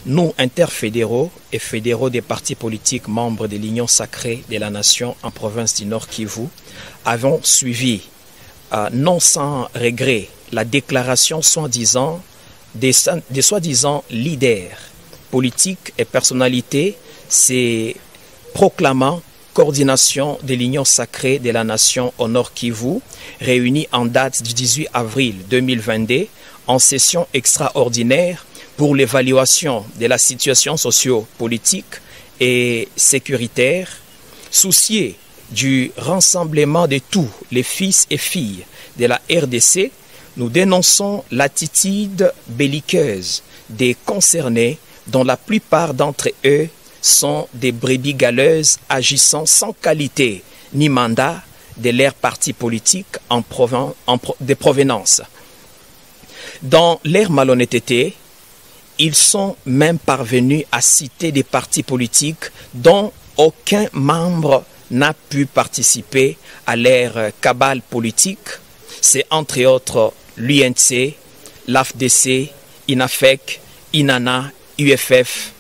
nous, interfédéraux et fédéraux des partis politiques membres de l'Union sacrée de la nation en province du Nord Kivu, avons suivi, non sans regret, la déclaration soi-disant des soi-disant leaders politiques et personnalités se proclamant coordination de l'Union sacrée de la nation au Nord Kivu, réunie en date du 18 avril 2022 en session extraordinaire pour l'évaluation de la situation socio-politique et sécuritaire, soucieux du rassemblement de tous les fils et filles de la RDC, nous dénonçons l'attitude belliqueuse des concernés dont la plupart d'entre eux sont des brebis galeuses agissant sans qualité ni mandat de leur parti politique de provenance. Dans leur malhonnêteté, ils sont même parvenus à citer des partis politiques dont aucun membre n'a pu participer à leur cabale politique. C'est entre autres l'UNC, l'AFDC, INAFEC, INANA, UFF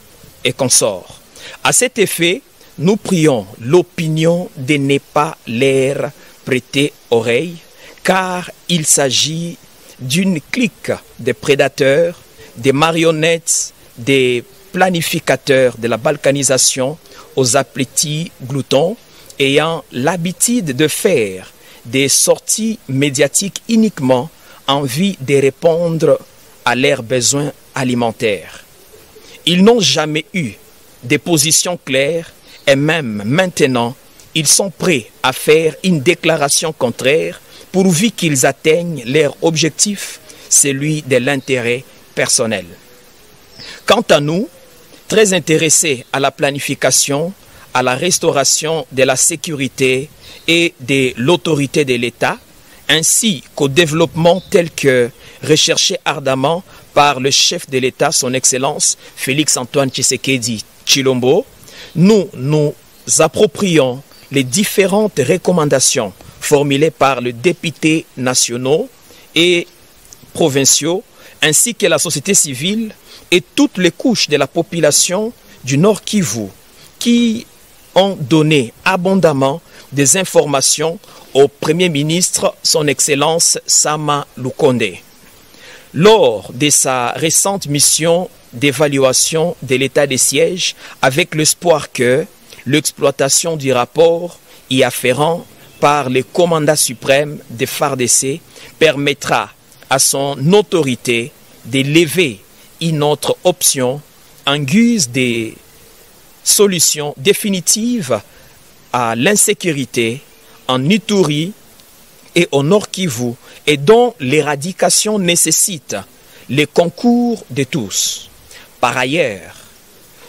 et consorts. À cet effet, nous prions l'opinion de ne pas leur prêter oreille, car il s'agit d'une clique de prédateurs, des marionnettes, des planificateurs de la balkanisation aux appétits gloutons, ayant l'habitude de faire des sorties médiatiques uniquement en vue de répondre à leurs besoins alimentaires. Ils n'ont jamais eu des positions claires et même maintenant, ils sont prêts à faire une déclaration contraire pourvu qu'ils atteignent leur objectif, celui de l'intérêt personnel. Quant à nous, très intéressés à la planification, à la restauration de la sécurité et de l'autorité de l'État, ainsi qu'au développement tel que recherché ardemment par le chef de l'État, son Excellence Félix-Antoine Tshisekedi Tshilombo, nous nous approprions les différentes recommandations formulées par les députés nationaux et provinciaux, ainsi que la société civile et toutes les couches de la population du Nord Kivu, qui ont donné abondamment des informations au Premier ministre, son Excellence Sama Lukonde. Lors de sa récente mission d'évaluation de l'état des sièges, avec l'espoir que l'exploitation du rapport y afférent par le commandant suprême des FARDC permettra à son autorité de lever une autre option en guise de solution définitive à l'insécurité en Ituri et au Nord Kivu, et dont l'éradication nécessite le concours de tous. Par ailleurs,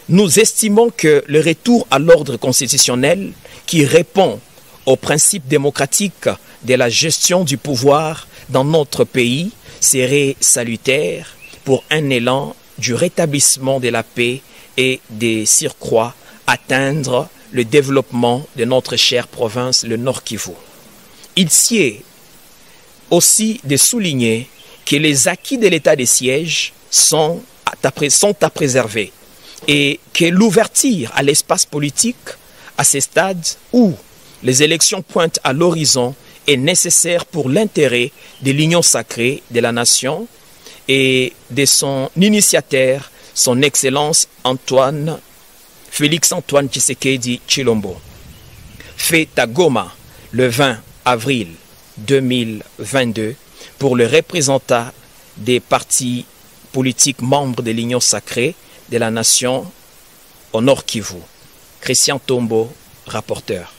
nous estimons que le retour à l'ordre constitutionnel qui répond aux principes démocratiques de la gestion du pouvoir dans notre pays serait salutaire pour un élan du rétablissement de la paix et des surcroît atteindre le développement de notre chère province, le Nord Kivu. Il sied aussi de souligner que les acquis de l'état des sièges sont à préserver et que l'ouverture à l'espace politique à ce stade où les élections pointent à l'horizon est nécessaire pour l'intérêt de l'union sacrée de la nation et de son initiateur, son Excellence Félix-Antoine Tshisekedi Tshilombo. Fait à Goma le 20 avril 2022 pour le représentant des partis politiques membres de l'Union sacrée de la nation au Nord Kivu. Christian Tombo, rapporteur.